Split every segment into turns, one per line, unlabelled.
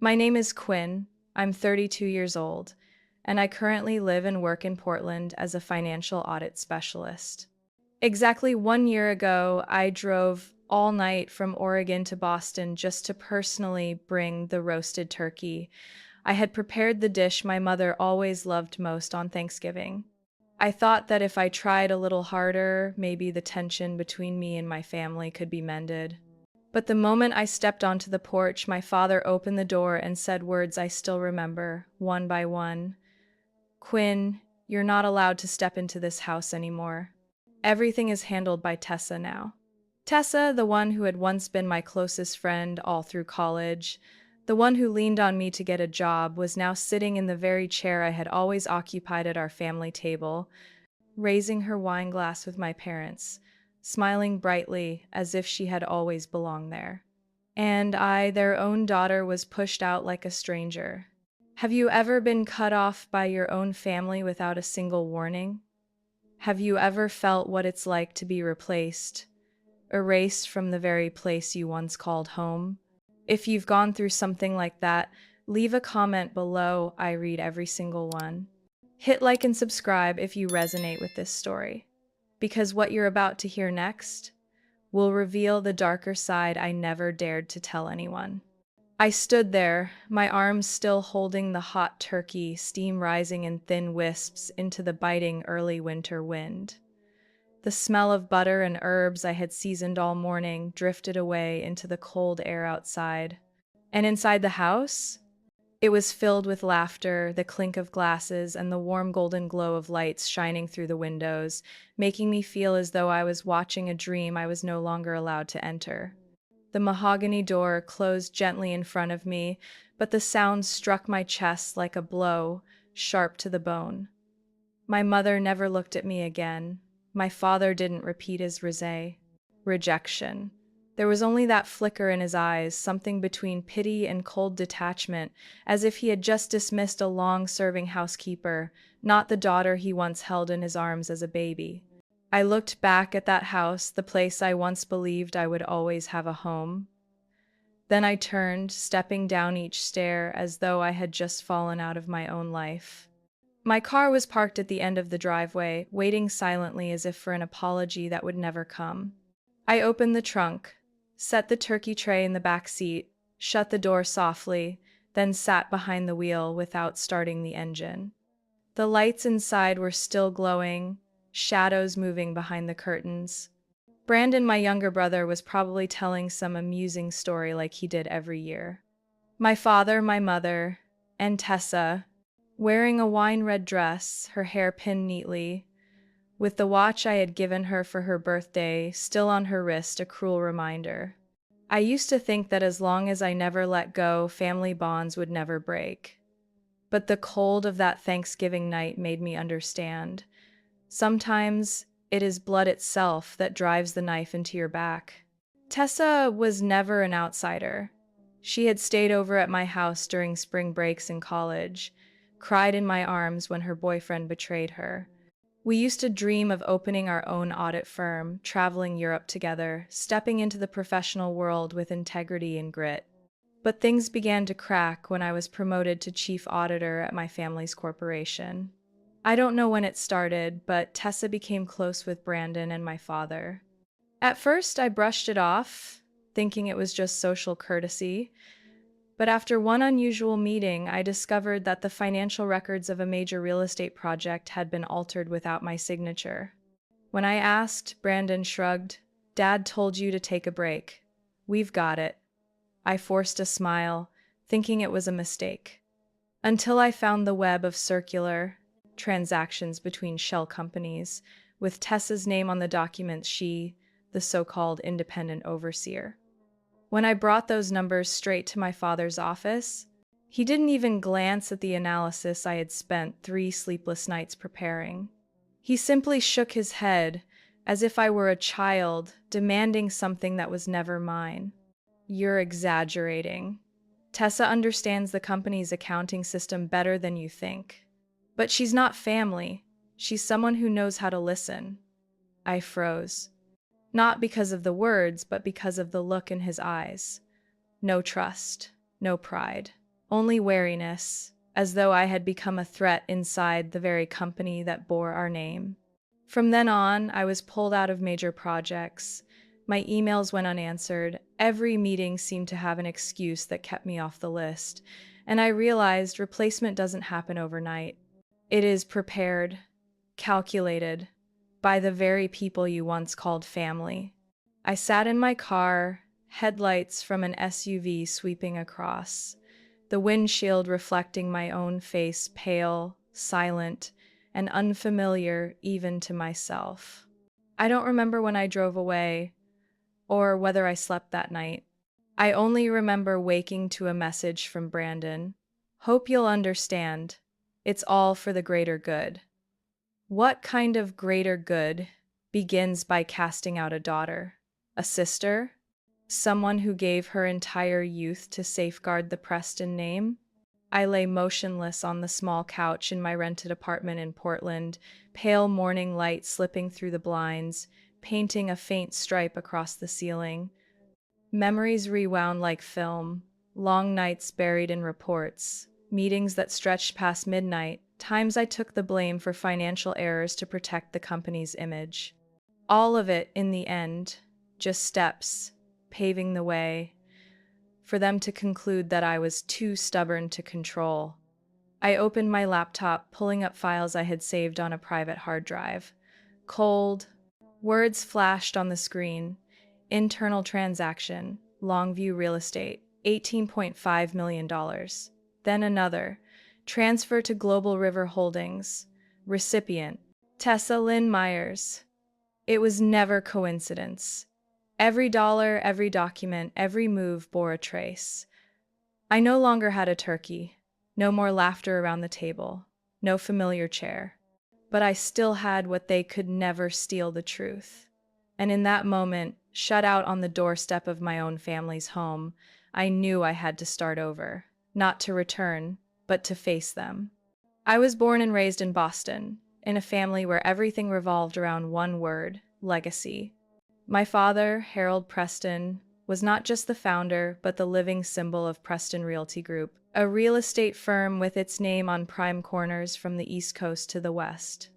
My name is Quinn. I'm 32 years old, and I currently live and work in Portland as a financial audit specialist. Exactly 1 year ago, I drove all night from Oregon to Boston just to personally bring the roasted turkey. I had prepared the dish my mother always loved most on Thanksgiving. I thought that if I tried a little harder, maybe the tension between me and my family could be mended. But the moment I stepped onto the porch, my father opened the door and said words I still remember, one by one. Quinn, you're not allowed to step into this house anymore. Everything is handled by Tessa now. Tessa, the one who had once been my closest friend all through college, the one who leaned on me to get a job, was now sitting in the very chair I had always occupied at our family table, raising her wine glass with my parents, smiling brightly as if she had always belonged there. And I, their own daughter, was pushed out like a stranger. Have you ever been cut off by your own family without a single warning? Have you ever felt what it's like to be replaced, erased from the very place you once called home? If you've gone through something like that, leave a comment below. I read every single one. Hit like and subscribe if you resonate with this story, because what you're about to hear next will reveal the darker side I never dared to tell anyone. I stood there, my arms still holding the hot turkey, steam rising in thin wisps into the biting early winter wind. The smell of butter and herbs I had seasoned all morning drifted away into the cold air outside. And inside the house, it was filled with laughter, the clink of glasses, and the warm golden glow of lights shining through the windows, making me feel as though I was watching a dream I was no longer allowed to enter. The mahogany door closed gently in front of me, but the sound struck my chest like a blow, sharp to the bone. My mother never looked at me again. My father didn't repeat his rejection. There was only that flicker in his eyes, something between pity and cold detachment, as if he had just dismissed a long-serving housekeeper, not the daughter he once held in his arms as a baby. I looked back at that house, the place I once believed I would always have a home. Then I turned, stepping down each stair as though I had just fallen out of my own life. My car was parked at the end of the driveway, waiting silently as if for an apology that would never come. I opened the trunk, set the turkey tray in the back seat, shut the door softly, then sat behind the wheel without starting the engine. The lights inside were still glowing, shadows moving behind the curtains. Brandon, my younger brother, was probably telling some amusing story like he did every year. My father, my mother, and Tessa, wearing a wine-red dress, her hair pinned neatly, with the watch I had given her for her birthday still on her wrist, a cruel reminder. I used to think that as long as I never let go, family bonds would never break. But the cold of that Thanksgiving night made me understand. Sometimes it is blood itself that drives the knife into your back. Tessa was never an outsider. She had stayed over at my house during spring breaks in college, cried in my arms when her boyfriend betrayed her. We used to dream of opening our own audit firm, traveling Europe together, stepping into the professional world with integrity and grit. But things began to crack when I was promoted to chief auditor at my family's corporation. I don't know when it started, but Tessa became close with Brandon and my father. At first, I brushed it off, thinking it was just social courtesy. But after one unusual meeting, I discovered that the financial records of a major real estate project had been altered without my signature. When I asked, Brandon shrugged. "Dad told you to take a break. We've got it." I forced a smile, thinking it was a mistake. Until I found the web of circular transactions between shell companies, with Tessa's name on the documents, she, the so-called independent overseer. When I brought those numbers straight to my father's office, he didn't even glance at the analysis I had spent 3 sleepless nights preparing. He simply shook his head, as if I were a child, demanding something that was never mine. "You're exaggerating. Tessa understands the company's accounting system better than you think. But she's not family. She's someone who knows how to listen." I froze. Not because of the words, but because of the look in his eyes. No trust, no pride. only wariness, as though I had become a threat inside the very company that bore our name. From then on, I was pulled out of major projects. My emails went unanswered. Every meeting seemed to have an excuse that kept me off the list. And I realized replacement doesn't happen overnight. It is prepared, calculated, by the very people you once called family. I sat in my car, headlights from an SUV sweeping across, the windshield reflecting my own face, pale, silent, and unfamiliar even to myself. I don't remember when I drove away or whether I slept that night. I only remember waking to a message from Brandon. Hope you'll understand. It's all for the greater good. What kind of greater good begins by casting out a daughter? A sister? Someone who gave her entire youth to safeguard the Preston name? I lay motionless on the small couch in my rented apartment in Portland, pale morning light slipping through the blinds, painting a faint stripe across the ceiling. Memories rewound like film, long nights buried in reports, meetings that stretched past midnight, times I took the blame for financial errors to protect the company's image. All of it, in the end, just steps, paving the way for them to conclude that I was too stubborn to control. I opened my laptop, pulling up files I had saved on a private hard drive. Cold. Words flashed on the screen. Internal transaction. Longview Real Estate. $18.5 million. Then another. Transfer to Global River Holdings. Recipient. Tessa Lynn Myers. It was never coincidence. Every dollar, every document, every move bore a trace. I no longer had a turkey. No more laughter around the table. No familiar chair. But I still had what they could never steal, the truth. And in that moment, shut out on the doorstep of my own family's home, I knew I had to start over. Not to return, but to face them. I was born and raised in Boston, in a family where everything revolved around one word: legacy. My father, Harold Preston, was not just the founder, but the living symbol of Preston Realty Group, a real estate firm with its name on prime corners from the East Coast to the West.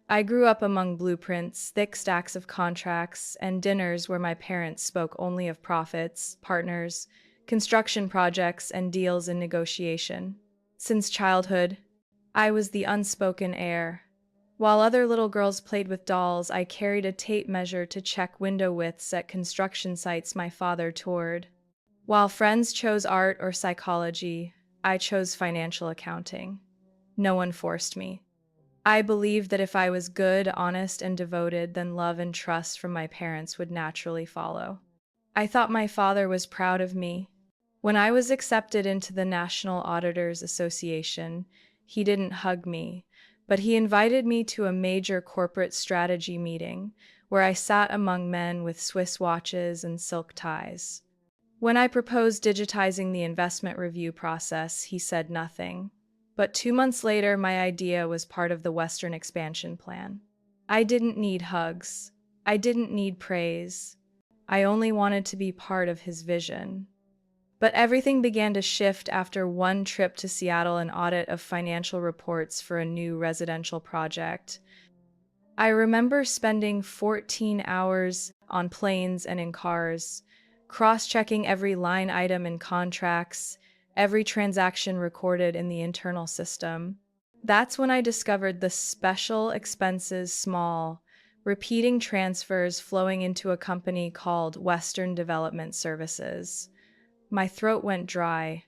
I grew up among blueprints, thick stacks of contracts, and dinners where my parents spoke only of profits, partners, construction projects, and deals in negotiation. Since childhood, I was the unspoken heir. While other little girls played with dolls, I carried a tape measure to check window widths at construction sites my father toured. While friends chose art or psychology, I chose financial accounting. No one forced me. I believed that if I was good, honest, and devoted, then love and trust from my parents would naturally follow. I thought my father was proud of me. When I was accepted into the National Auditors Association, he didn't hug me, but he invited me to a major corporate strategy meeting where I sat among men with Swiss watches and silk ties. When I proposed digitizing the investment review process, he said nothing. But 2 months later, my idea was part of the Western expansion plan. I didn't need hugs. I didn't need praise. I only wanted to be part of his vision. But everything began to shift after one trip to Seattle and audit of financial reports for a new residential project. I remember spending 14 hours on planes and in cars, cross-checking every line item in contracts, every transaction recorded in the internal system. That's when I discovered the special expenses small, repeating transfers flowing into a company called Western Development Services. My throat went dry.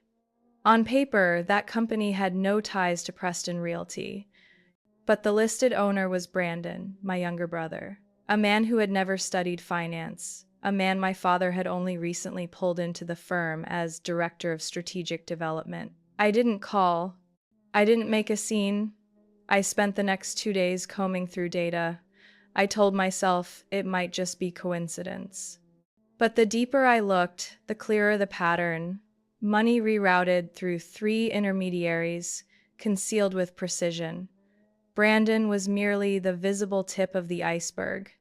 On paper, that company had no ties to Preston Realty, but the listed owner was Brandon, my younger brother, a man who had never studied finance, a man my father had only recently pulled into the firm as director of strategic development. I didn't call. I didn't make a scene. I spent the next 2 days combing through data. I told myself it might just be coincidence. But the deeper I looked, the clearer the pattern. Money rerouted through 3 intermediaries, concealed with precision. Brandon was merely the visible tip of the iceberg.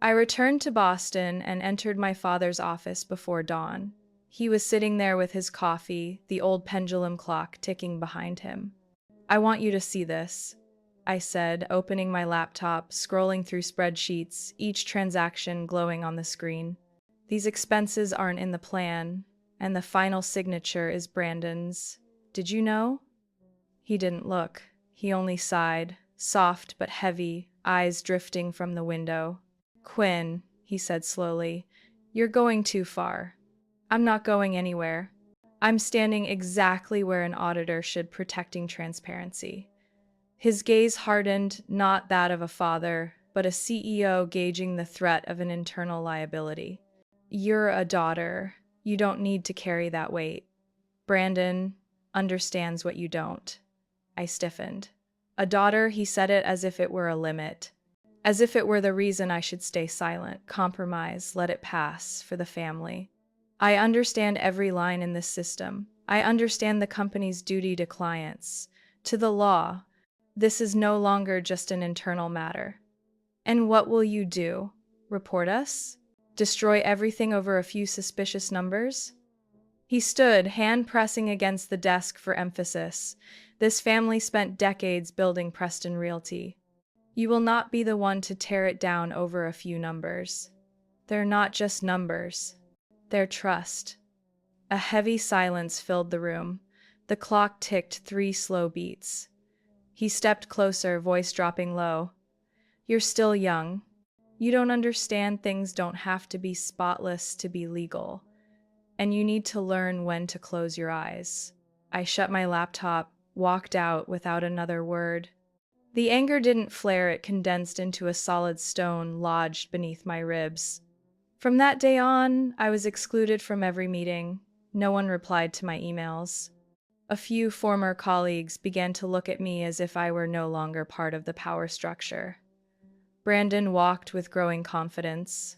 I returned to Boston and entered my father's office before dawn. He was sitting there with his coffee, the old pendulum clock ticking behind him. "I want you to see this," I said, opening my laptop, scrolling through spreadsheets, each transaction glowing on the screen. "These expenses aren't in the plan, and the final signature is Brandon's. Did you know?" He didn't look. He only sighed, soft but heavy, eyes drifting from the window. "Quinn," he said slowly, "you're going too far." "I'm not going anywhere. I'm standing exactly where an auditor should, protecting transparency." His gaze hardened, not that of a father, but a CEO gauging the threat of an internal liability. "You're a daughter. You don't need to carry that weight. Brandon understands what you don't." I stiffened. "A daughter," he said it as if it were a limit. As if it were the reason I should stay silent, compromise, let it pass, for the family. "I understand every line in this system. I understand the company's duty to clients, to the law. This is no longer just an internal matter." "And what will you do? Report us? Destroy everything over a few suspicious numbers?" He stood, hand pressing against the desk for emphasis. "This family spent decades building Preston Realty. You will not be the one to tear it down over a few numbers. They're not just numbers. They're trust." A heavy silence filled the room. The clock ticked 3 slow beats. He stepped closer, voice dropping low. "You're still young. You don't understand things don't have to be spotless to be legal. And you need to learn when to close your eyes." I shut my laptop, walked out without another word. The anger didn't flare, it condensed into a solid stone lodged beneath my ribs. From that day on, I was excluded from every meeting. No one replied to my emails. A few former colleagues began to look at me as if I were no longer part of the power structure. Brandon walked with growing confidence.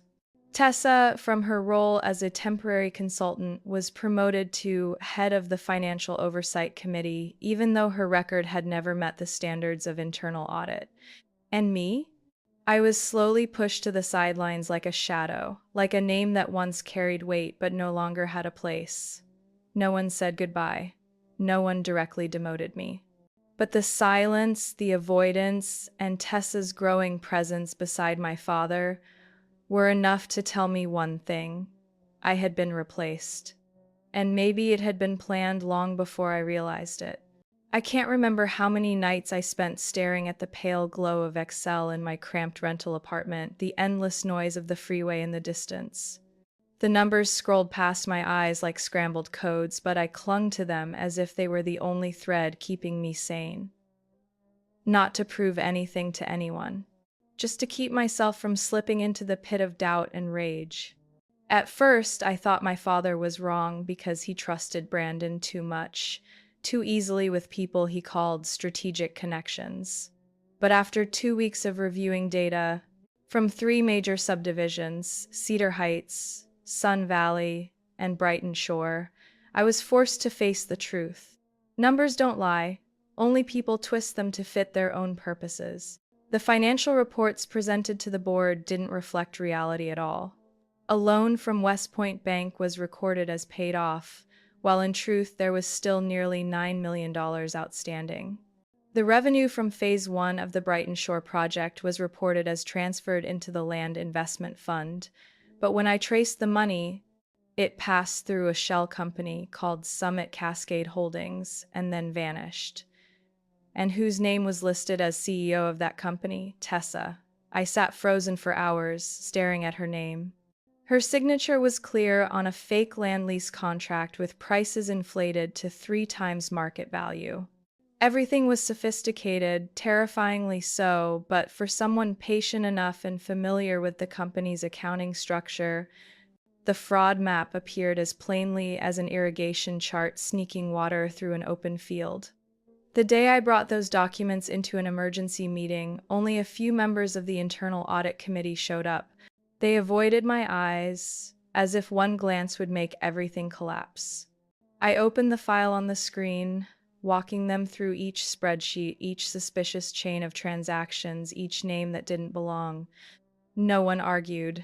Tessa, from her role as a temporary consultant, was promoted to head of the Financial Oversight Committee, even though her record had never met the standards of internal audit. And me? I was slowly pushed to the sidelines like a shadow, like a name that once carried weight but no longer had a place. No one said goodbye. No one directly demoted me. But the silence, the avoidance, and Tessa's growing presence beside my father were enough to tell me one thing. I had been replaced. And maybe it had been planned long before I realized it. I can't remember how many nights I spent staring at the pale glow of Excel in my cramped rental apartment, the endless noise of the freeway in the distance. The numbers scrolled past my eyes like scrambled codes, but I clung to them as if they were the only thread keeping me sane. Not to prove anything to anyone, just to keep myself from slipping into the pit of doubt and rage. At first, I thought my father was wrong because he trusted Brandon too much, too easily with people he called strategic connections. But after 2 weeks of reviewing data from 3 major subdivisions, Cedar Heights, Sun Valley, and Brighton Shore, I was forced to face the truth. Numbers don't lie, only people twist them to fit their own purposes. The financial reports presented to the board didn't reflect reality at all. A loan from West Point Bank was recorded as paid off, while in truth there was still nearly $9 million outstanding. The revenue from Phase 1 of the Brighton Shore project was reported as transferred into the Land Investment Fund, but when I traced the money, it passed through a shell company called Summit Cascade Holdings and then vanished. And whose name was listed as CEO of that company? Tessa. I sat frozen for hours, staring at her name. Her signature was clear on a fake land lease contract with prices inflated to 3 times market value. Everything was sophisticated, terrifyingly so, but for someone patient enough and familiar with the company's accounting structure, the fraud map appeared as plainly as an irrigation chart sneaking water through an open field. The day I brought those documents into an emergency meeting, only a few members of the Internal Audit Committee showed up. They avoided my eyes, as if one glance would make everything collapse. I opened the file on the screen, walking them through each spreadsheet, each suspicious chain of transactions, each name that didn't belong. No one argued,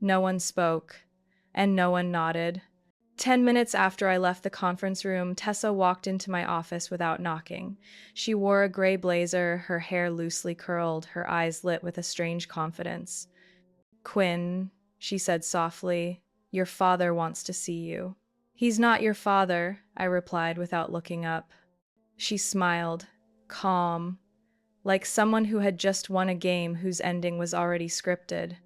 no one spoke, and no one nodded. 10 minutes after I left the conference room, Tessa walked into my office without knocking. She wore a gray blazer, her hair loosely curled, her eyes lit with a strange confidence. "Quinn," she said softly, "your father wants to see you." "He's not your father," I replied without looking up. She smiled, calm, like someone who had just won a game whose ending was already scripted.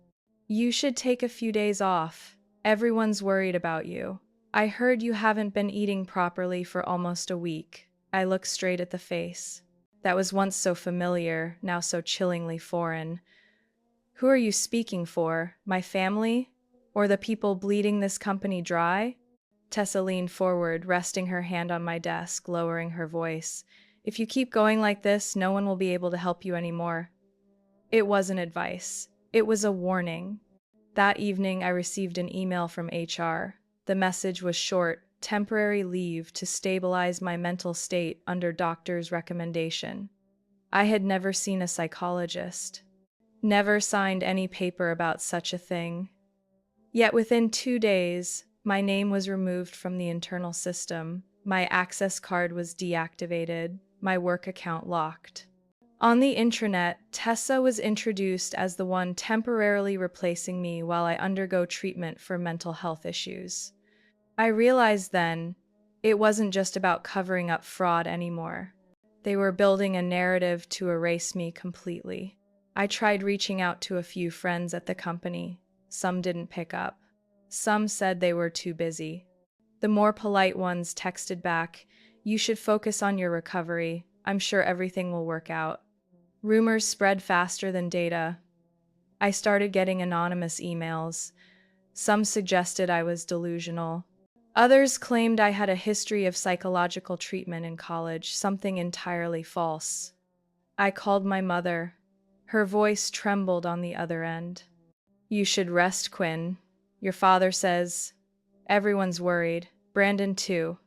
"You should take a few days off. Everyone's worried about you. I heard you haven't been eating properly for almost a week." I looked straight at the face that was once so familiar, now so chillingly foreign. "Who are you speaking for? My family? Or the people bleeding this company dry?" Tessa leaned forward, resting her hand on my desk, lowering her voice. "If you keep going like this, no one will be able to help you anymore." It wasn't advice. It was a warning. That evening, I received an email from HR. The message was short: temporary leave to stabilize my mental state under doctor's recommendation. I had never seen a psychologist, never signed any paper about such a thing. Yet within 2 days, my name was removed from the internal system, my access card was deactivated, my work account locked. On the intranet, Tessa was introduced as the one temporarily replacing me while I undergo treatment for mental health issues. I realized then it wasn't just about covering up fraud anymore. They were building a narrative to erase me completely. I tried reaching out to a few friends at the company. Some didn't pick up. Some said they were too busy. The more polite ones texted back, "You should focus on your recovery. I'm sure everything will work out." Rumors spread faster than data. I started getting anonymous emails. Some suggested I was delusional. Others claimed I had a history of psychological treatment in college, something entirely false. I called my mother. Her voice trembled on the other end. "You should rest, Quinn. Your father says everyone's worried. Brandon too.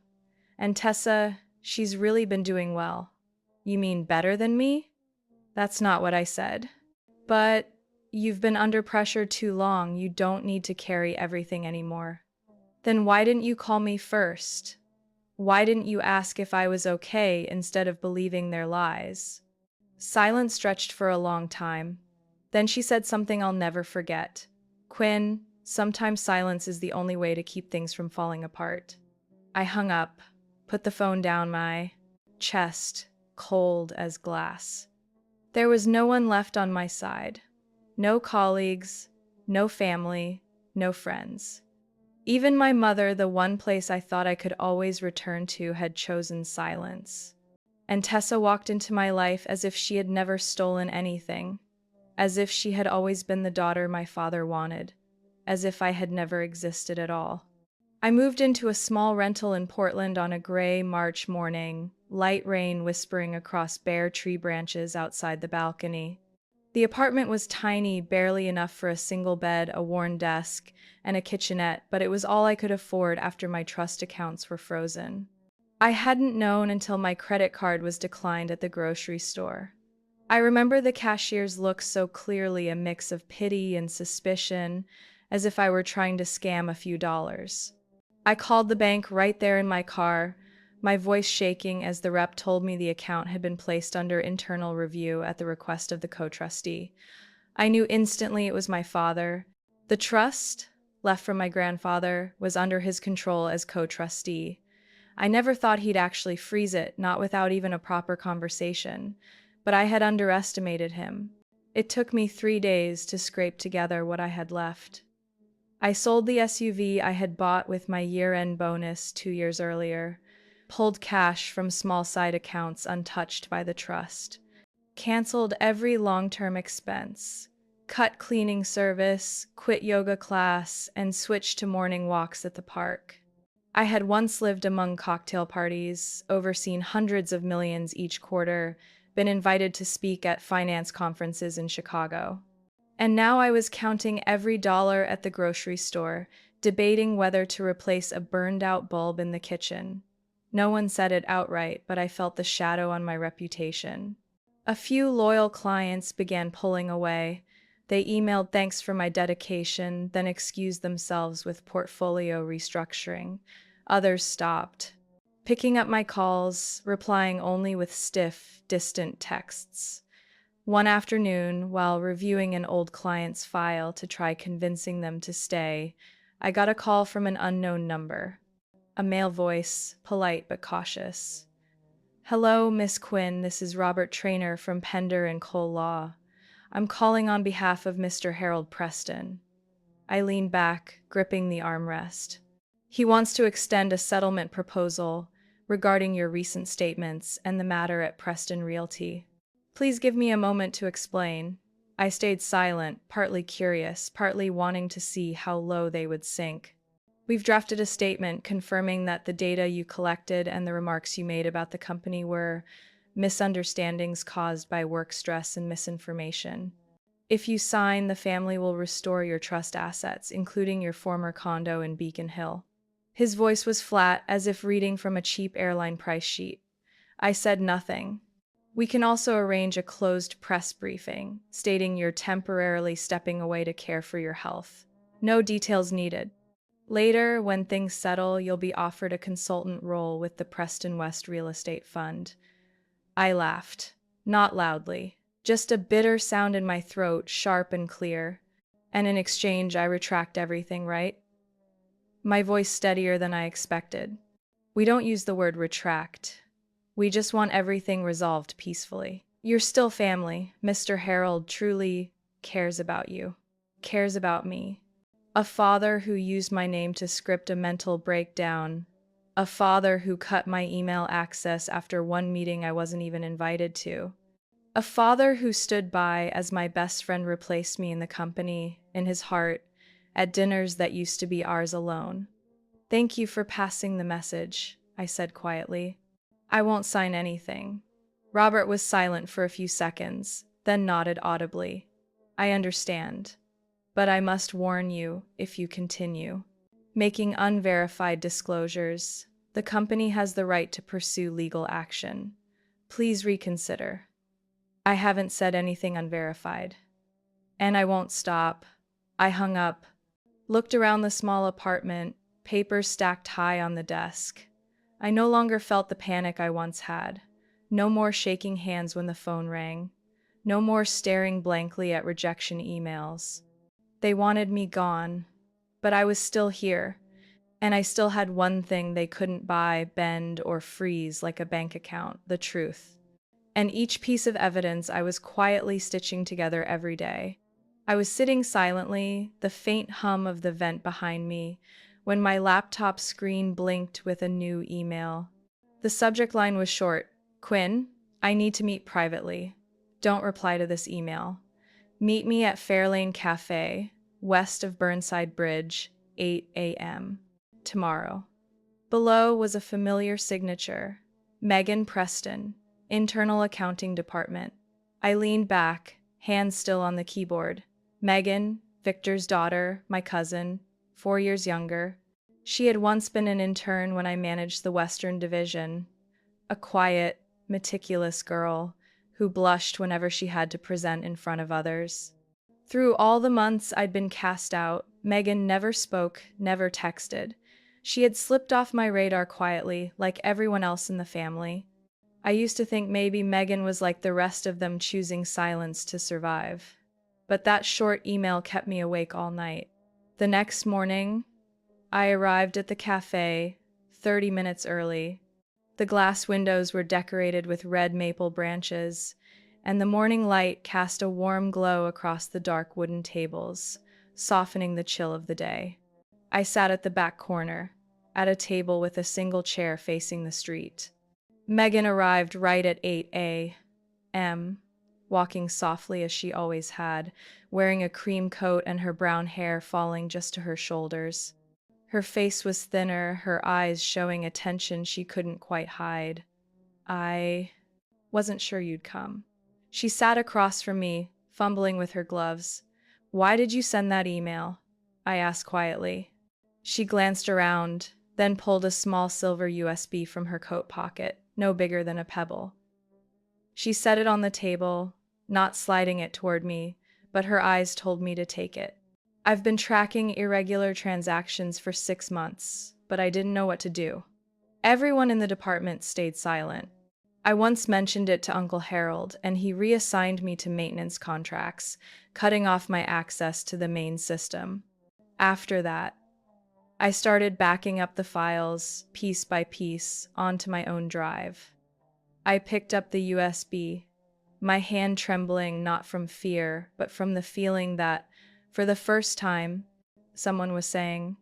And Tessa, she's really been doing well." "You mean better than me?" "That's not what I said. But you've been under pressure too long. You don't need to carry everything anymore." "Then why didn't you call me first? Why didn't you ask if I was okay instead of believing their lies?" Silence stretched for a long time. Then she said something I'll never forget. "Quinn, sometimes silence is the only way to keep things from falling apart." I hung up, put the phone down, my chest cold as glass. There was no one left on my side. No colleagues, no family, no friends. Even my mother, the one place I thought I could always return to, had chosen silence. And Tessa walked into my life as if she had never stolen anything, as if she had always been the daughter my father wanted, as if I had never existed at all. I moved into a small rental in Portland on a gray March morning, light rain whispering across bare tree branches outside the balcony. The apartment was tiny, barely enough for a single bed, a worn desk, and a kitchenette, but it was all I could afford after my trust accounts were frozen. I hadn't known until my credit card was declined at the grocery store. I remember the cashier's look so clearly, a mix of pity and suspicion, as if I were trying to scam a few dollars. I called the bank right there in my car, my voice shaking as the rep told me the account had been placed under internal review at the request of the co-trustee. I knew instantly it was my father. The trust, left from my grandfather, was under his control as co-trustee. I never thought he'd actually freeze it, not without even a proper conversation, but I had underestimated him. It took me 3 days to scrape together what I had left. I sold the SUV I had bought with my year-end bonus 2 years earlier, pulled cash from small side accounts untouched by the trust, canceled every long-term expense, cut cleaning service, quit yoga class, and switched to morning walks at the park. I had once lived among cocktail parties, overseen hundreds of millions each quarter, been invited to speak at finance conferences in Chicago. And now I was counting every dollar at the grocery store, debating whether to replace a burned-out bulb in the kitchen. No one said it outright, but I felt the shadow on my reputation. A few loyal clients began pulling away. They emailed thanks for my dedication, then excused themselves with portfolio restructuring. Others stopped, picking up my calls, replying only with stiff, distant texts. One afternoon, while reviewing an old client's file to try convincing them to stay, I got a call from an unknown number. A male voice, polite but cautious. "Hello, Miss Quinn, this is Robert Traynor from Pender and Cole Law. I'm calling on behalf of Mr. Harold Preston." I leaned back, gripping the armrest. "He wants to extend a settlement proposal regarding your recent statements and the matter at Preston Realty. Please give me a moment to explain." I stayed silent, partly curious, partly wanting to see how low they would sink. "We've drafted a statement confirming that the data you collected and the remarks you made about the company were misunderstandings caused by work stress and misinformation. If you sign, the family will restore your trust assets, including your former condo in Beacon Hill." His voice was flat, as if reading from a cheap airline price sheet. I said nothing. "We can also arrange a closed press briefing, stating you're temporarily stepping away to care for your health. No details needed. Later, when things settle, you'll be offered a consultant role with the Preston West Real Estate Fund." I laughed, not loudly, just a bitter sound in my throat, sharp and clear. "And in exchange, I retract everything, right?" My voice steadier than I expected. "We don't use the word retract. We just want everything resolved peacefully. You're still family. Mr. Harold truly cares about you, cares about me. A father who used my name to script a mental breakdown. A father who cut my email access after one meeting I wasn't even invited to. A father who stood by as my best friend replaced me in the company, in his heart, at dinners that used to be ours alone. Thank you for passing the message," I said quietly. "I won't sign anything." Robert was silent for a few seconds, then nodded audibly. "I understand. But I must warn you, if you continue making unverified disclosures, the company has the right to pursue legal action. Please reconsider." I haven't said anything unverified. And I won't stop. I hung up, looked around the small apartment, papers stacked high on the desk. I no longer felt the panic I once had. No more shaking hands when the phone rang. No more staring blankly at rejection emails. They wanted me gone, but I was still here, and I still had one thing they couldn't buy, bend, or freeze like a bank account: the truth. And each piece of evidence I was quietly stitching together every day. I was sitting silently, the faint hum of the vent behind me, when my laptop screen blinked with a new email. The subject line was short: "Quinn, I need to meet privately. Don't reply to this email. Meet me at Fairlane Cafe, west of Burnside Bridge, 8 a.m. tomorrow." Below was a familiar signature: Megan Preston, Internal Accounting Department. I leaned back, hands still on the keyboard. Megan, Victor's daughter, my cousin, 4 years younger. She had once been an intern when I managed the Western Division. A quiet, meticulous girl who blushed whenever she had to present in front of others. Through all the months I'd been cast out, Megan never spoke, never texted. She had slipped off my radar quietly, like everyone else in the family. I used to think maybe Megan was like the rest of them, choosing silence to survive. But that short email kept me awake all night. The next morning, I arrived at the cafe, 30 minutes early. The glass windows were decorated with red maple branches, and the morning light cast a warm glow across the dark wooden tables, softening the chill of the day. I sat at the back corner, at a table with a single chair facing the street. Megan arrived right at 8 a.m., walking softly as she always had, wearing a cream coat and her brown hair falling just to her shoulders. Her face was thinner, her eyes showing a tension she couldn't quite hide. "I wasn't sure you'd come." She sat across from me, fumbling with her gloves. "Why did you send that email?" I asked quietly. She glanced around, then pulled a small silver USB from her coat pocket, no bigger than a pebble. She set it on the table, not sliding it toward me, but her eyes told me to take it. I've been tracking irregular transactions for 6 months, but I didn't know what to do. Everyone in the department stayed silent. I once mentioned it to Uncle Harold, and he reassigned me to maintenance contracts, cutting off my access to the main system. After that, I started backing up the files, piece by piece, onto my own drive. I picked up the USB, my hand trembling not from fear, but from the feeling that, for the first time, someone was saying,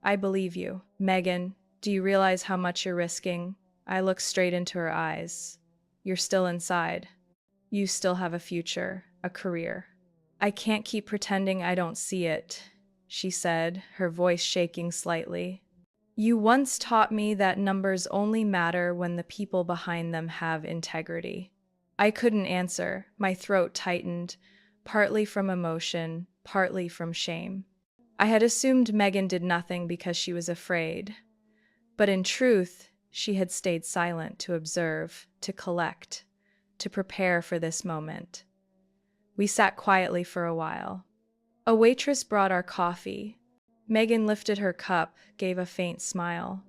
"I believe you. Megan, do you realize how much you're risking?" I looked straight into her eyes. "You're still inside. You still have a future, a career." "I can't keep pretending I don't see it," she said, her voice shaking slightly. "You once taught me that numbers only matter when the people behind them have integrity." I couldn't answer. My throat tightened, partly from emotion, partly from shame. I had assumed Megan did nothing because she was afraid. But in truth, she had stayed silent to observe, to collect, to prepare for this moment. We sat quietly for a while. A waitress brought our coffee. Megan lifted her cup, gave a faint smile.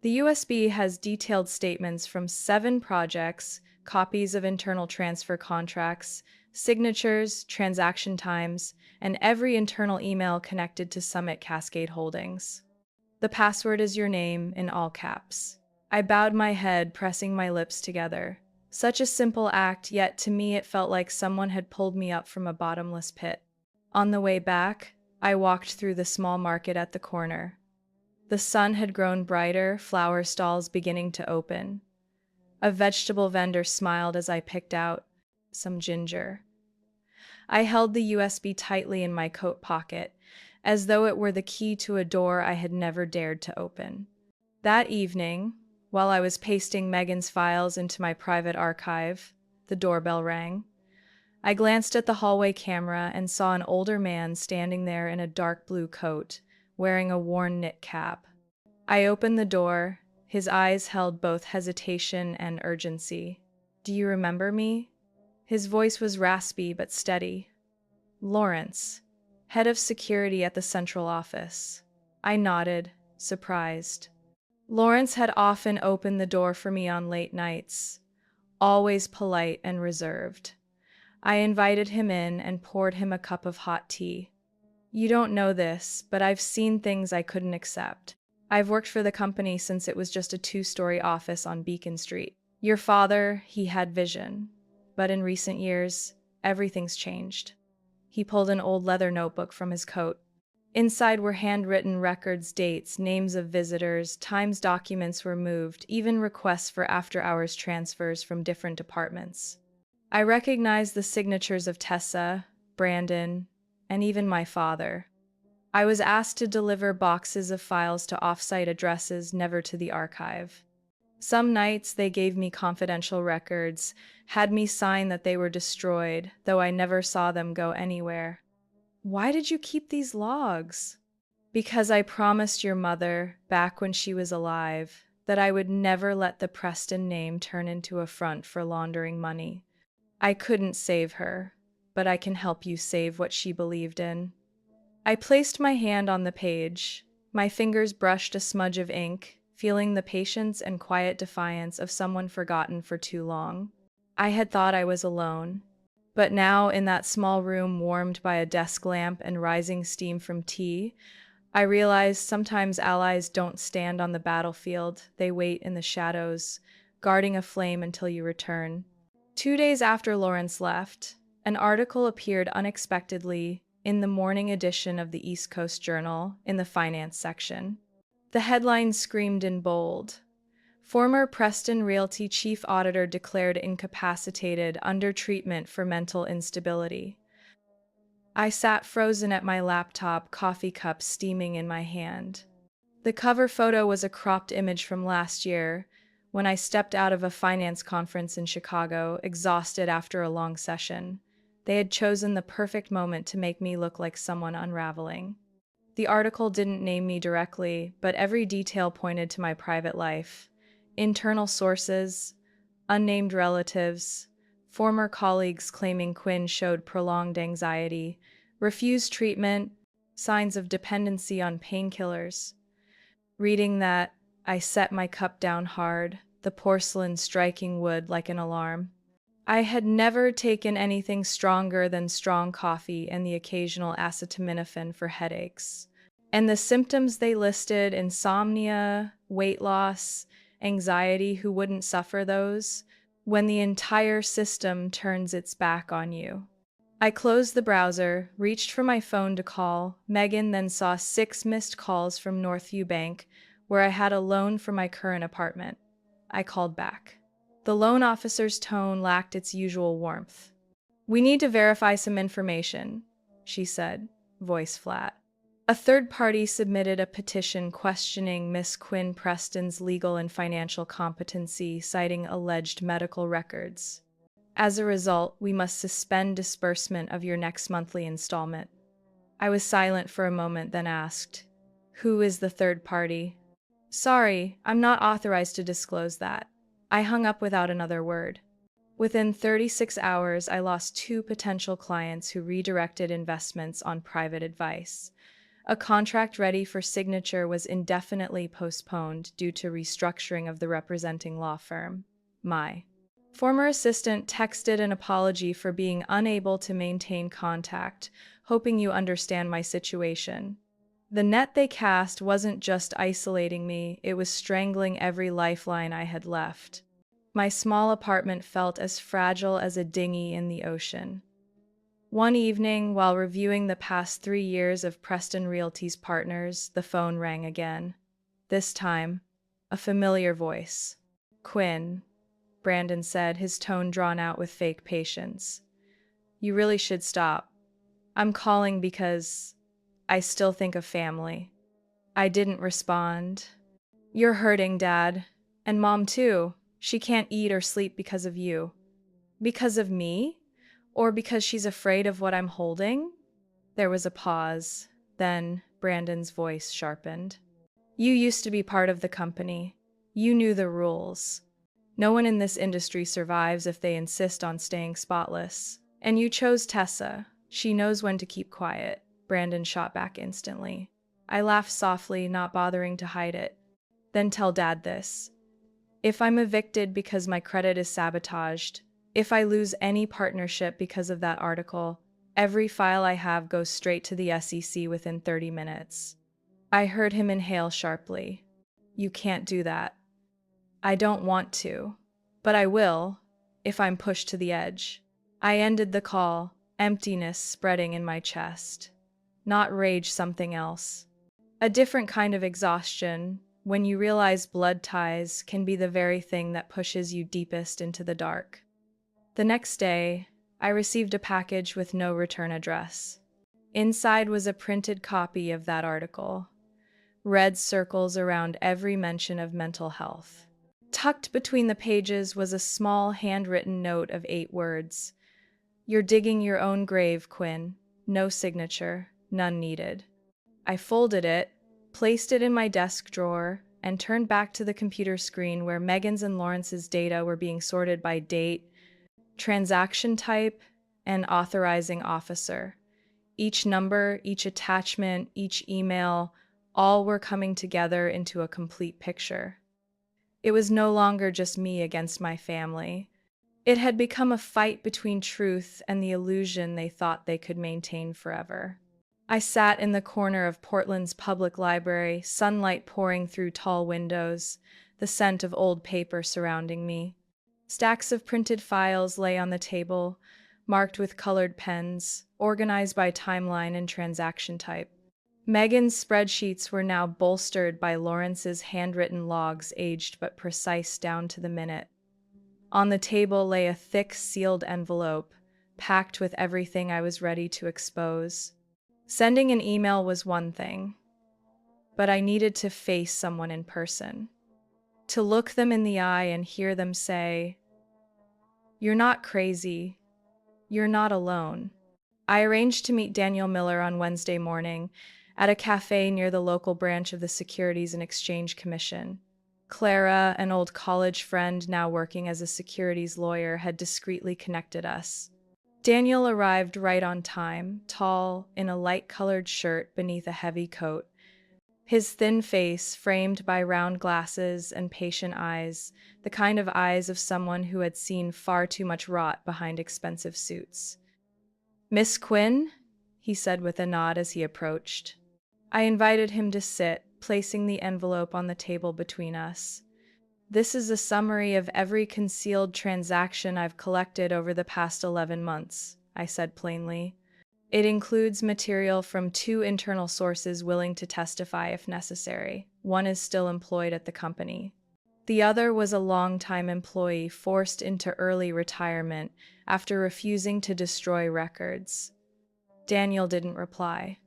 The USB has detailed statements from 7 projects, copies of internal transfer contracts, signatures, transaction times, and every internal email connected to Summit Cascade Holdings. "The password is your name, in all caps." I bowed my head, pressing my lips together. Such a simple act, yet to me it felt like someone had pulled me up from a bottomless pit. On the way back, I walked through the small market at the corner. The sun had grown brighter, flower stalls beginning to open. A vegetable vendor smiled as I picked out some ginger. I held the USB tightly in my coat pocket, as though it were the key to a door I had never dared to open. That evening, while I was pasting Megan's files into my private archive, the doorbell rang. I glanced at the hallway camera and saw an older man standing there in a dark blue coat, wearing a worn knit cap. I opened the door. His eyes held both hesitation and urgency. "Do you remember me?" His voice was raspy but steady. "Lawrence, head of security at the central office." I nodded, surprised. Lawrence had often opened the door for me on late nights, always polite and reserved. I invited him in and poured him a cup of hot tea. "You don't know this, but I've seen things I couldn't accept. I've worked for the company since it was just a 2-story office on Beacon Street. Your father, he had vision. But in recent years, everything's changed." He pulled an old leather notebook from his coat. Inside were handwritten records, dates, names of visitors, times documents were moved, even requests for after-hours transfers from different departments. I recognized the signatures of Tessa, Brandon, and even my father. I was asked to deliver boxes of files to off-site addresses, never to the archive. Some nights they gave me confidential records, had me sign that they were destroyed, though I never saw them go anywhere. "Why did you keep these logs?" "Because I promised your mother, back when she was alive, that I would never let the Preston name turn into a front for laundering money. I couldn't save her, but I can help you save what she believed in." I placed my hand on the page. My fingers brushed a smudge of ink, feeling the patience and quiet defiance of someone forgotten for too long. I had thought I was alone. But now, in that small room warmed by a desk lamp and rising steam from tea, I realized sometimes allies don't stand on the battlefield, they wait in the shadows, guarding a flame until you return. 2 days after Lawrence left, an article appeared unexpectedly in the morning edition of the East Coast Journal in the finance section. The headline screamed in bold: "Former Preston Realty Chief Auditor declared incapacitated under treatment for mental instability." I sat frozen at my laptop, coffee cup steaming in my hand. The cover photo was a cropped image from last year, when I stepped out of a finance conference in Chicago, exhausted after a long session. They had chosen the perfect moment to make me look like someone unraveling. The article didn't name me directly, but every detail pointed to my private life. Internal sources, unnamed relatives, Former colleagues claiming Quinn showed prolonged anxiety, refused treatment, signs of dependency on painkillers. Reading that, I set my cup down hard, the porcelain striking wood like an alarm. I had never taken anything stronger than strong coffee and the occasional acetaminophen for headaches. And the symptoms they listed, insomnia, weight loss, anxiety, who wouldn't suffer those when the entire system turns its back on you? I closed the browser, reached for my phone to call Megan, then saw 6 missed calls from Northview Bank, where I had a loan for my current apartment. I called back. The loan officer's tone lacked its usual warmth. "We need to verify some information," she said, voice flat. A third party submitted a petition questioning Miss Quinn Preston's legal and financial competency, citing alleged medical records. "As a result, we must suspend disbursement of your next monthly installment." I was silent for a moment, then asked, "Who is the third party?" "Sorry, I'm not authorized to disclose that." I hung up without another word. Within 36 hours, I lost 2 potential clients who redirected investments on private advice. A contract ready for signature was indefinitely postponed due to restructuring of the representing law firm. My former assistant texted an apology for being unable to maintain contact, hoping you understand my situation. The net they cast wasn't just isolating me, it was strangling every lifeline I had left. My small apartment felt as fragile as a dinghy in the ocean. One evening, while reviewing the past 3 years of Preston Realty's partners, the phone rang again. This time, a familiar voice. "Quinn," Brandon said, his tone drawn out with fake patience. "You really should stop. I'm calling because I still think of family." I didn't respond. "You're hurting, Dad. And Mom, too. She can't eat or sleep because of you." "Because of me? Or because she's afraid of what I'm holding?" There was a pause. Then Brandon's voice sharpened. "You used to be part of the company. You knew the rules. No one in this industry survives if they insist on staying spotless. And you chose Tessa. She knows when to keep quiet." Brandon shot back instantly. I laughed softly, not bothering to hide it. "Then tell Dad this. If I'm evicted because my credit is sabotaged, if I lose any partnership because of that article, every file I have goes straight to the SEC within 30 minutes. I heard him inhale sharply. "You can't do that." "I don't want to. But I will, if I'm pushed to the edge." I ended the call, emptiness spreading in my chest. Not rage, something else. A different kind of exhaustion, when you realize blood ties can be the very thing that pushes you deepest into the dark. The next day, I received a package with no return address. Inside was a printed copy of that article. Red circles around every mention of mental health. Tucked between the pages was a small handwritten note of 8 words. "You're digging your own grave, Quinn. No signature, none needed." I folded it, placed it in my desk drawer, and turned back to the computer screen where Megan's and Lawrence's data were being sorted by date, transaction type, and authorizing officer. Each number, each attachment, each email, all were coming together into a complete picture. It was no longer just me against my family. It had become a fight between truth and the illusion they thought they could maintain forever. I sat in the corner of Portland's public library, sunlight pouring through tall windows, the scent of old paper surrounding me. Stacks of printed files lay on the table, marked with colored pens, organized by timeline and transaction type. Megan's spreadsheets were now bolstered by Lawrence's handwritten logs, aged but precise down to the minute. On the table lay a thick, sealed envelope, packed with everything I was ready to expose. Sending an email was one thing, but I needed to face someone in person. To look them in the eye and hear them say, "You're not crazy. You're not alone." I arranged to meet Daniel Miller on Wednesday morning at a cafe near the local branch of the Securities and Exchange Commission. Clara, an old college friend now working as a securities lawyer, had discreetly connected us. Daniel arrived right on time, tall, in a light-colored shirt beneath a heavy coat. His thin face, framed by round glasses and patient eyes, the kind of eyes of someone who had seen far too much rot behind expensive suits. "Miss Quinn?" he said with a nod as he approached. I invited him to sit, placing the envelope on the table between us. "This is a summary of every concealed transaction I've collected over the past 11 months, I said plainly. "It includes material from 2 internal sources willing to testify if necessary. One is still employed at the company. The other was a longtime employee forced into early retirement after refusing to destroy records." Daniel didn't reply.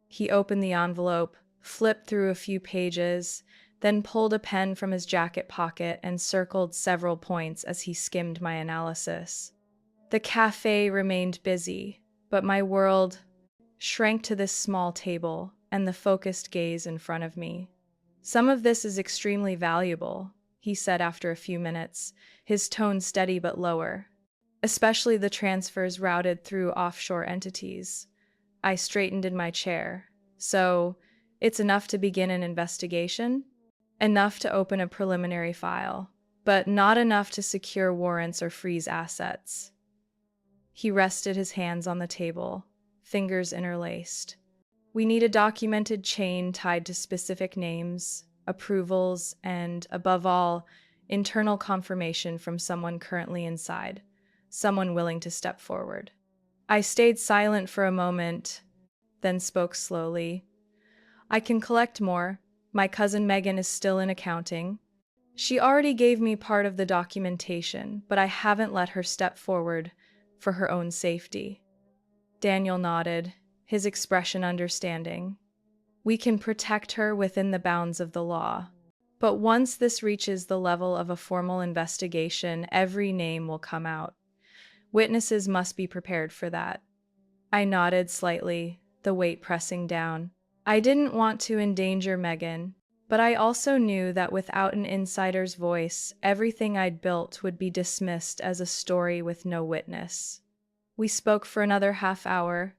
He opened the envelope, flipped through a few pages, then pulled a pen from his jacket pocket and circled several points as he skimmed my analysis. The cafe remained busy, but my world shrank to this small table and the focused gaze in front of me. "Some of this is extremely valuable," he said after a few minutes, his tone steady but lower, "especially the transfers routed through offshore entities." I straightened in my chair. "So, it's enough to begin an investigation?" "Enough to open a preliminary file, but not enough to secure warrants or freeze assets." He rested his hands on the table, fingers interlaced. "We need a documented chain tied to specific names, approvals, and, above all, internal confirmation from someone currently inside, someone willing to step forward." I stayed silent for a moment, then spoke slowly. "I can collect more. My cousin Megan is still in accounting. She already gave me part of the documentation, but I haven't let her step forward for her own safety." Daniel nodded, his expression understanding. "We can protect her within the bounds of the law. But once this reaches the level of a formal investigation, every name will come out. Witnesses must be prepared for that." I nodded slightly, the weight pressing down. I didn't want to endanger Megan, but I also knew that without an insider's voice, everything I'd built would be dismissed as a story with no witness. We spoke for another half hour.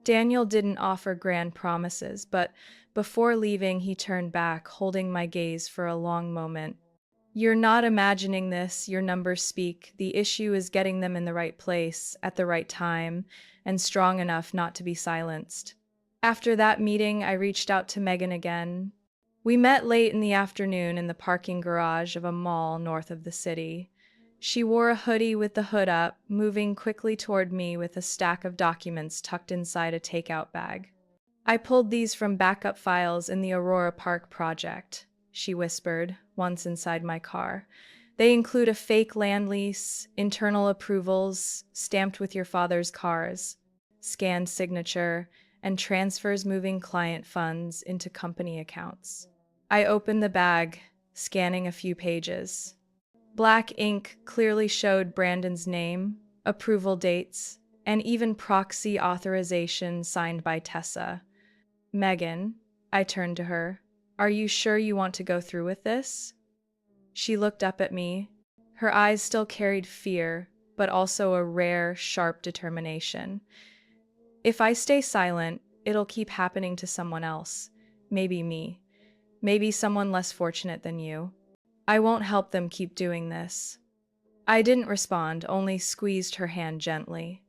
Daniel didn't offer grand promises, but before leaving, he turned back, holding my gaze for a long moment. "You're not imagining this, your numbers speak. The issue is getting them in the right place, at the right time, and strong enough not to be silenced." After that meeting, I reached out to Megan again. We met late in the afternoon in the parking garage of a mall north of the city. She wore a hoodie with the hood up, moving quickly toward me with a stack of documents tucked inside a takeout bag. "I pulled these from backup files in the Aurora Park project," she whispered, once inside my car. "They include a fake land lease, internal approvals stamped with your father's cars, scanned signature, and transfers moving client funds into company accounts." I opened the bag, scanning a few pages. Black ink clearly showed Brandon's name, approval dates, and even proxy authorization signed by Tessa. "Megan," I turned to her, "are you sure you want to go through with this?" She looked up at me. Her eyes still carried fear, but also a rare, sharp determination. "If I stay silent, it'll keep happening to someone else. Maybe me. Maybe someone less fortunate than you. I won't help them keep doing this." I didn't respond, only squeezed her hand gently.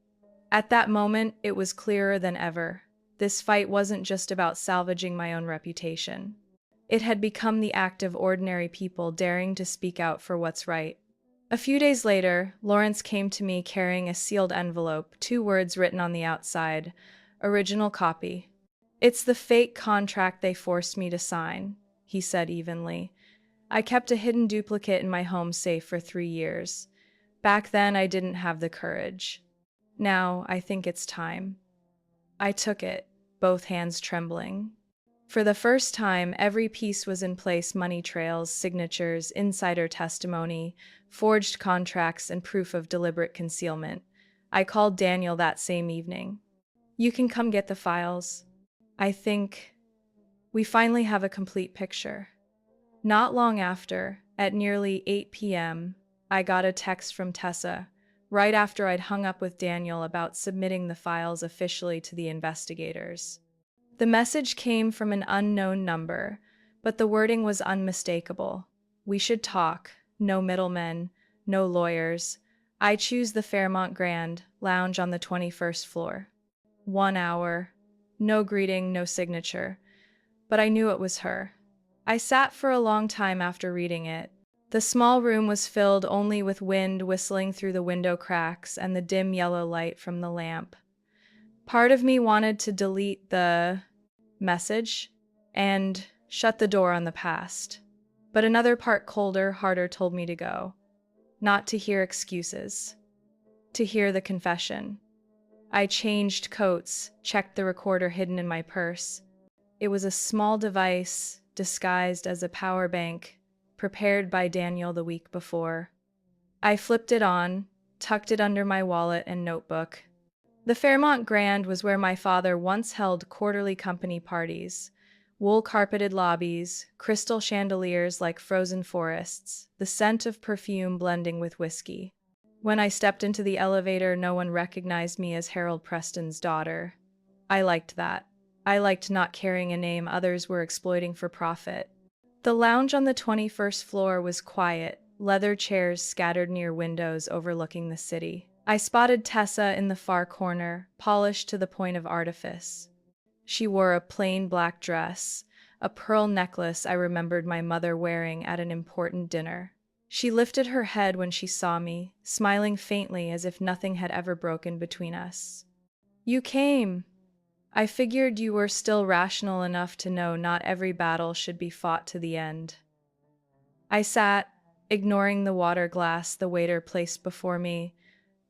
At that moment, it was clearer than ever. This fight wasn't just about salvaging my own reputation. It had become the act of ordinary people daring to speak out for what's right. A few days later, Lawrence came to me carrying a sealed envelope, 2 words written on the outside, "Original copy." "It's the fake contract they forced me to sign," he said evenly. "I kept a hidden duplicate in my home safe for 3 years. Back then, I didn't have the courage. Now, I think it's time." I took it, both hands trembling. For the first time, every piece was in place: money trails, signatures, insider testimony, forged contracts, and proof of deliberate concealment. I called Daniel that same evening. "You can come get the files. I think we finally have a complete picture." Not long after, At nearly 8 p.m., I got a text from Tessa, right after I'd hung up with Daniel about submitting the files officially to the investigators. The message came from an unknown number, but the wording was unmistakable. We should talk. No middlemen, no lawyers. I choose the Fairmont Grand, lounge on the 21st floor. 1 hour. No greeting, no signature. But I knew it was her. I sat for a long time after reading it. The small room was filled only with wind whistling through the window cracks and the dim yellow light from the lamp. Part of me wanted to delete the message and shut the door on the past. But another part, colder, harder, told me to go. Not to hear excuses. To hear the confession. I changed coats, checked the recorder hidden in my purse. It was a small device disguised as a power bank, prepared by Daniel the week before. I flipped it on, tucked it under my wallet and notebook. The Fairmont Grand was where my father once held quarterly company parties. Wool-carpeted lobbies, crystal chandeliers like frozen forests, the scent of perfume blending with whiskey. When I stepped into the elevator, no one recognized me as Harold Preston's daughter. I liked that. I liked not carrying a name others were exploiting for profit. The lounge on the 21st floor was quiet, leather chairs scattered near windows overlooking the city. I spotted Tessa in the far corner, polished to the point of artifice. She wore a plain black dress, a pearl necklace I remembered my mother wearing at an important dinner. She lifted her head when she saw me, smiling faintly as if nothing had ever broken between us. "You came. I figured you were still rational enough to know not every battle should be fought to the end." I sat, ignoring the water glass the waiter placed before me.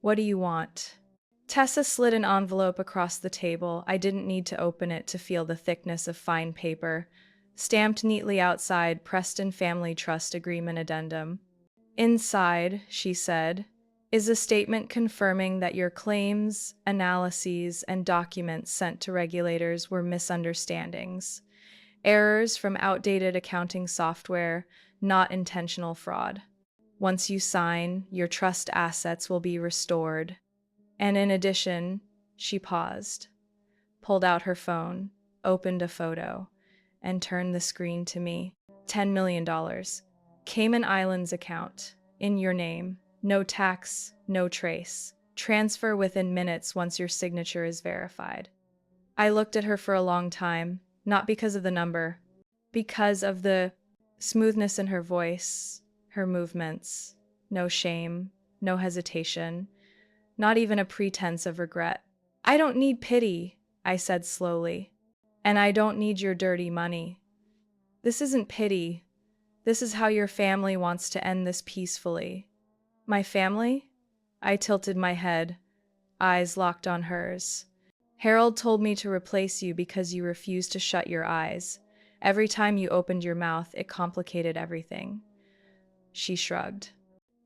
"What do you want?" Tessa slid an envelope across the table. I didn't need to open it to feel the thickness of fine paper. Stamped neatly outside, Preston Family Trust Agreement Addendum. "Inside," she said, "is a statement confirming that your claims, analyses, and documents sent to regulators were misunderstandings. Errors from outdated accounting software, not intentional fraud. Once you sign, your trust assets will be restored. And in addition," she paused, pulled out her phone, opened a photo, and turned the screen to me. $10 million. Cayman Islands account. In your name. No tax, no trace. Transfer within minutes once your signature is verified." I looked at her for a long time, not because of the number, because of the smoothness in her voice, her movements. No shame, no hesitation. Not even a pretense of regret. "I don't need pity," I said slowly. "And I don't need your dirty money. This isn't pity. This is how your family wants to end this peacefully." "My family?" I tilted my head, eyes locked on hers. "Harold told me to replace you because you refused to shut your eyes. Every time you opened your mouth, it complicated everything." She shrugged.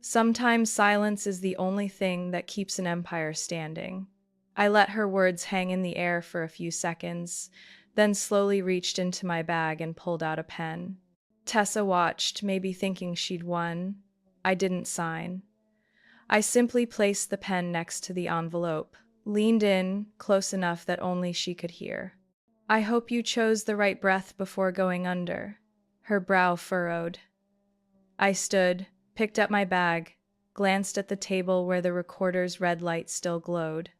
"Sometimes silence is the only thing that keeps an empire standing." I let her words hang in the air for a few seconds, then slowly reached into my bag and pulled out a pen. Tessa watched, maybe thinking she'd won. I didn't sign. I simply placed the pen next to the envelope, leaned in, close enough that only she could hear. "I hope you chose the right breath before going under." Her brow furrowed. I stood, picked up my bag, glanced at the table where the recorder's red light still glowed.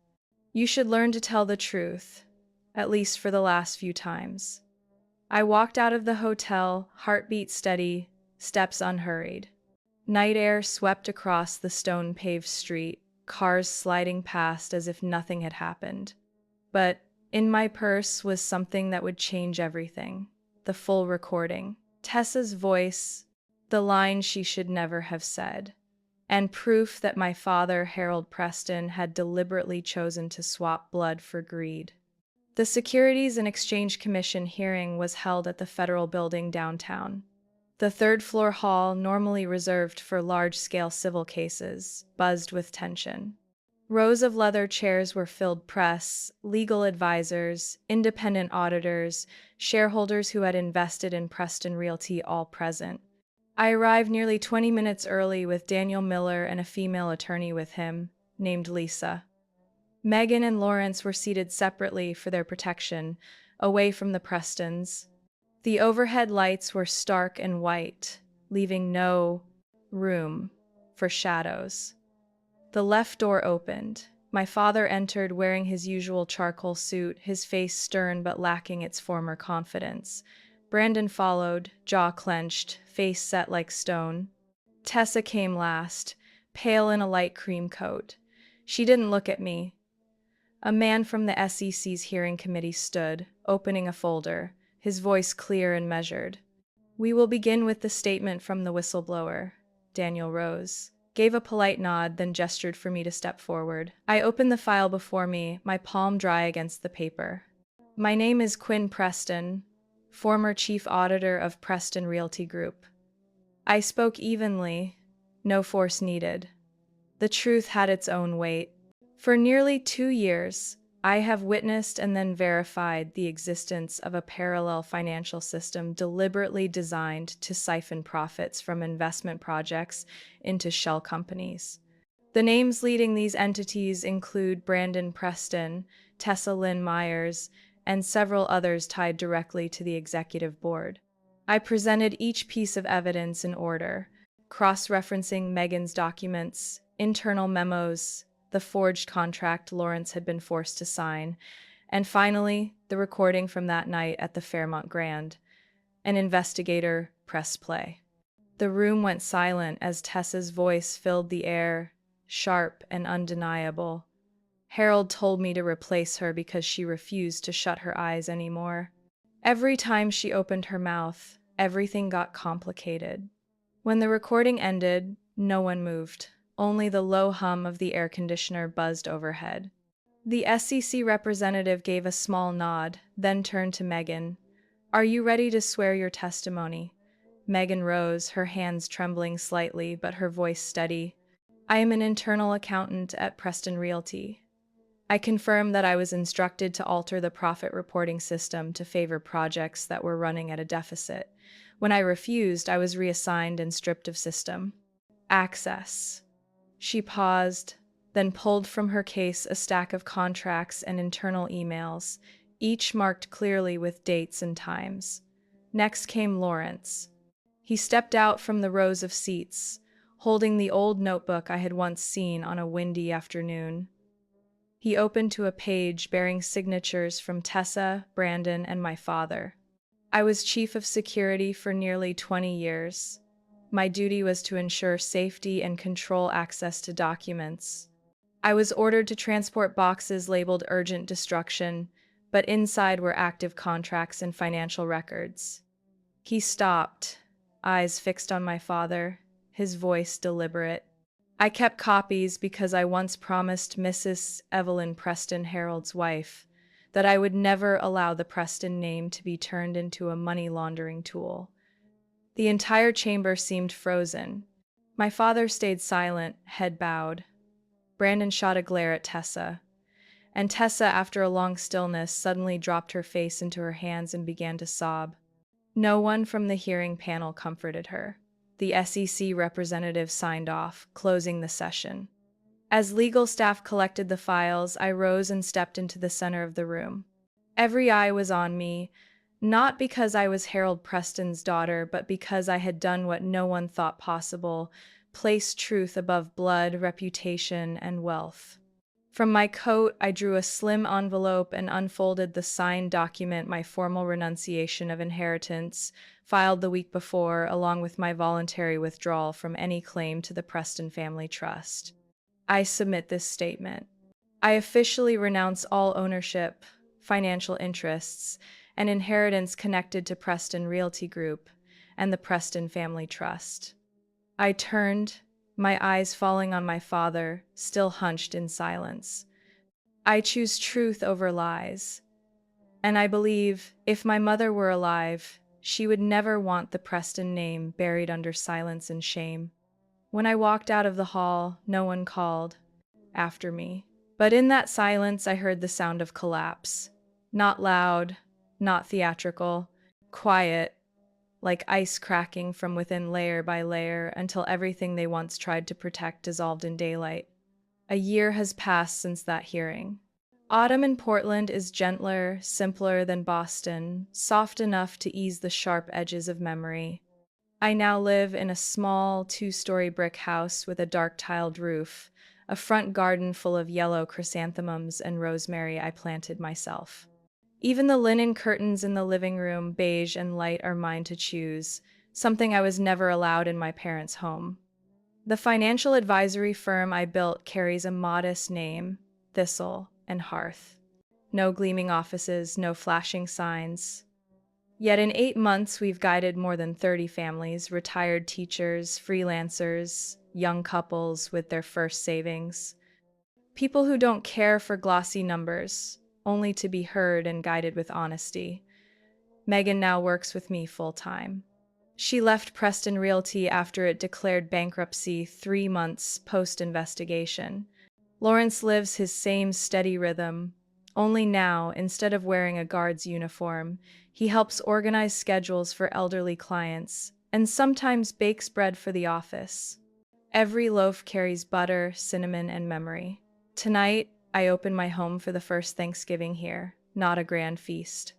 "You should learn to tell the truth, at least for the last few times." I walked out of the hotel, heartbeat steady, steps unhurried. Night air swept across the stone-paved street, cars sliding past as if nothing had happened. But in my purse was something that would change everything. The full recording. Tessa's voice, the line she should never have said, and proof that my father, Harold Preston, had deliberately chosen to swap blood for greed. The Securities and Exchange Commission hearing was held at the Federal Building downtown. The third-floor hall, normally reserved for large-scale civil cases, buzzed with tension. Rows of leather chairs were filled, press, legal advisors, independent auditors, shareholders who had invested in Preston Realty all present. I arrived nearly 20 minutes early with Daniel Miller and a female attorney with him, named Lisa. Megan and Lawrence were seated separately for their protection, away from the Prestons. The overhead lights were stark and white, leaving no room for shadows. The left door opened. My father entered wearing his usual charcoal suit, his face stern but lacking its former confidence. Brandon followed, jaw clenched, face set like stone. Tessa came last, pale in a light cream coat. She didn't look at me. A man from the SEC's hearing committee stood, opening a folder, his voice clear and measured. "We will begin with the statement from the whistleblower." Daniel rose, gave a polite nod, then gestured for me to step forward. I opened the file before me, my palm dry against the paper. "My name is Quinn Preston, former chief auditor of Preston Realty Group." I spoke evenly, no force needed. The truth had its own weight. For nearly 2 years, I have witnessed and then verified the existence of a parallel financial system deliberately designed to siphon profits from investment projects into shell companies. The names leading these entities include Brandon Preston, Tessa Lynn Myers, and several others tied directly to the executive board. I presented each piece of evidence in order, cross-referencing Megan's documents, internal memos, the forged contract Lawrence had been forced to sign, and finally, the recording from that night at the Fairmont Grand. An investigator pressed play. The room went silent as Tessa's voice filled the air, sharp and undeniable. Harold told me to replace her because she refused to shut her eyes anymore. Every time she opened her mouth, everything got complicated. When the recording ended, no one moved. Only the low hum of the air conditioner buzzed overhead. The SEC representative gave a small nod, then turned to Megan. "Are you ready to swear your testimony?" Megan rose, her hands trembling slightly, but her voice steady. "I am an internal accountant at Preston Realty. I confirm that I was instructed to alter the profit reporting system to favor projects that were running at a deficit. When I refused, I was reassigned and stripped of system access." She paused, then pulled from her case a stack of contracts and internal emails, each marked clearly with dates and times. Next came Lawrence. He stepped out from the rows of seats, holding the old notebook I had once seen on a windy afternoon. He opened to a page bearing signatures from Tessa, Brandon, and my father. I was chief of security for nearly 20 years. My duty was to ensure safety and control access to documents. I was ordered to transport boxes labeled urgent destruction, but inside were active contracts and financial records. He stopped, eyes fixed on my father, his voice deliberate. "I kept copies because I once promised Mrs. Evelyn Preston, Harold's wife, that I would never allow the Preston name to be turned into a money laundering tool." The entire chamber seemed frozen. My father stayed silent, head bowed. Brandon shot a glare at Tessa, and Tessa, after a long stillness, suddenly dropped her face into her hands and began to sob. No one from the hearing panel comforted her. The SEC representative signed off, closing the session. As legal staff collected the files, I rose and stepped into the center of the room. Every eye was on me, not because I was Harold Preston's daughter, but because I had done what no one thought possible, placed truth above blood, reputation, and wealth. From my coat, I drew a slim envelope and unfolded the signed document, my formal renunciation of inheritance, filed the week before, along with my voluntary withdrawal from any claim to the Preston Family Trust. I submit this statement. I officially renounce all ownership, financial interests, and inheritance connected to Preston Realty Group and the Preston Family Trust. I turned, my eyes falling on my father, still hunched in silence. I choose truth over lies, and I believe if my mother were alive, she would never want the Preston name buried under silence and shame. When I walked out of the hall, no one called after me. But in that silence, I heard the sound of collapse. Not loud, not theatrical, quiet, like ice cracking from within layer by layer until everything they once tried to protect dissolved in daylight. A year has passed since that hearing. Autumn in Portland is gentler, simpler than Boston, soft enough to ease the sharp edges of memory. I now live in a small, two-story brick house with a dark-tiled roof, a front garden full of yellow chrysanthemums and rosemary I planted myself. Even the linen curtains in the living room, beige and light, are mine to choose, something I was never allowed in my parents' home. The financial advisory firm I built carries a modest name, Thistle and Hearth. No gleaming offices, no flashing signs. Yet in 8 months, we've guided more than 30 families, retired teachers, freelancers, young couples with their first savings. People who don't care for glossy numbers, only to be heard and guided with honesty. Megan now works with me full-time. She left Preston Realty after it declared bankruptcy 3 months post-investigation. Lawrence lives his same steady rhythm, only now, instead of wearing a guard's uniform, he helps organize schedules for elderly clients and sometimes bakes bread for the office. Every loaf carries butter, cinnamon, and memory. Tonight, I open my home for the first Thanksgiving here, not a grand feast.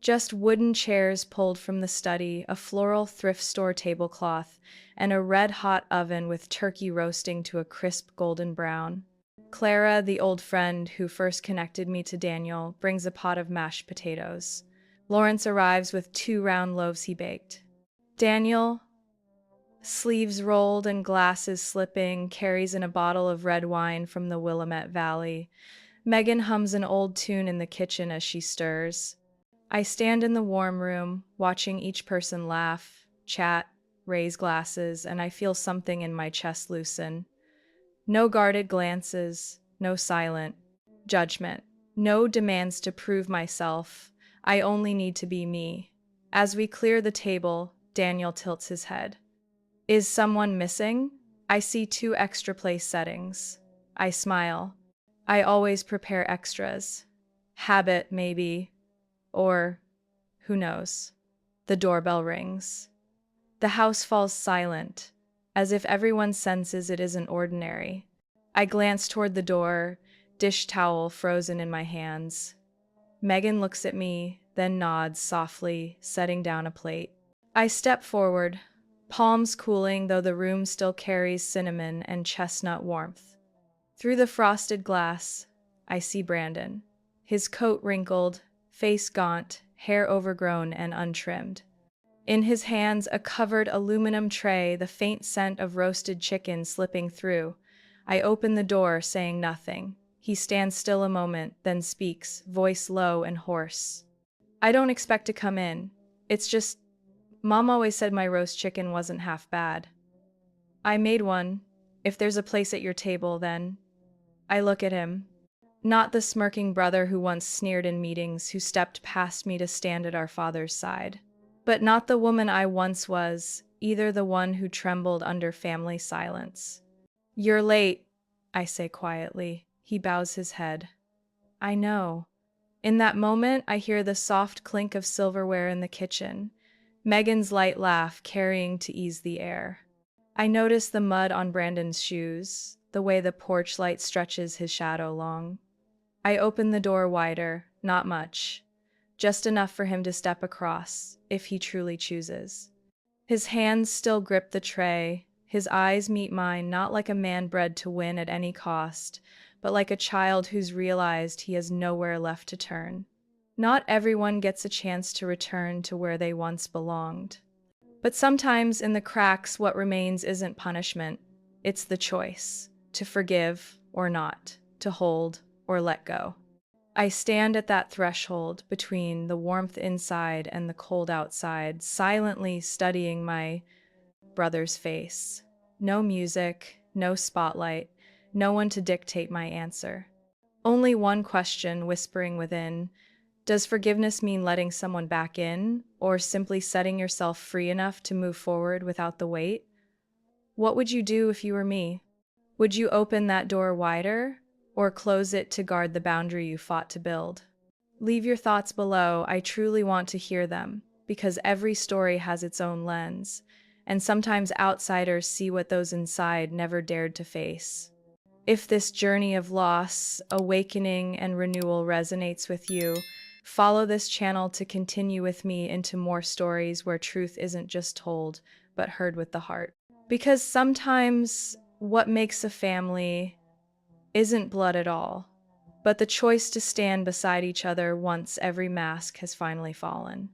Just wooden chairs pulled from the study, a floral thrift store tablecloth, and a red-hot oven with turkey roasting to a crisp golden brown. Clara, the old friend who first connected me to Daniel, brings a pot of mashed potatoes. Lawrence arrives with 2 round loaves he baked. Daniel, sleeves rolled and glasses slipping, carries in a bottle of red wine from the Willamette Valley. Megan hums an old tune in the kitchen as she stirs. I stand in the warm room, watching each person laugh, chat, raise glasses, and I feel something in my chest loosen. No guarded glances, no silent judgment, no demands to prove myself. I only need to be me. As we clear the table, Daniel tilts his head. Is someone missing? I see 2 extra place settings. I smile. I always prepare extras. Habit, maybe. Or, who knows? The doorbell rings. The house falls silent, as if everyone senses it isn't ordinary. I glance toward the door, dish towel frozen in my hands. Megan looks at me, then nods softly, setting down a plate. I step forward, palms cooling though the room still carries cinnamon and chestnut warmth. Through the frosted glass, I see Brandon, his coat wrinkled, face gaunt, hair overgrown and untrimmed. In his hands, a covered aluminum tray, the faint scent of roasted chicken slipping through. I open the door, saying nothing. He stands still a moment, then speaks, voice low and hoarse. I don't expect to come in. It's just, Mom always said my roast chicken wasn't half bad. I made one. If there's a place at your table, then. I look at him. Not the smirking brother who once sneered in meetings, who stepped past me to stand at our father's side. But not the woman I once was, either the one who trembled under family silence. You're late, I say quietly. He bows his head. I know. In that moment, I hear the soft clink of silverware in the kitchen, Megan's light laugh carrying to ease the air. I notice the mud on Brandon's shoes, the way the porch light stretches his shadow long. I open the door wider, not much, just enough for him to step across, if he truly chooses. His hands still grip the tray, his eyes meet mine not like a man bred to win at any cost, but like a child who's realized he has nowhere left to turn. Not everyone gets a chance to return to where they once belonged. But sometimes in the cracks, what remains isn't punishment, it's the choice, to forgive or not, to hold or let go. I stand at that threshold between the warmth inside and the cold outside, silently studying my brother's face. No music, no spotlight, no one to dictate my answer. Only one question whispering within. Does forgiveness mean letting someone back in, or simply setting yourself free enough to move forward without the weight? What would you do if you were me? Would you open that door wider, or close it to guard the boundary you fought to build? Leave your thoughts below, I truly want to hear them. because every story has its own lens, and sometimes outsiders see what those inside never dared to face. If this journey of loss, awakening, and renewal resonates with you, follow this channel to continue with me into more stories where truth isn't just told, but heard with the heart. Because sometimes what makes a family isn't blood at all, but the choice to stand beside each other once every mask has finally fallen.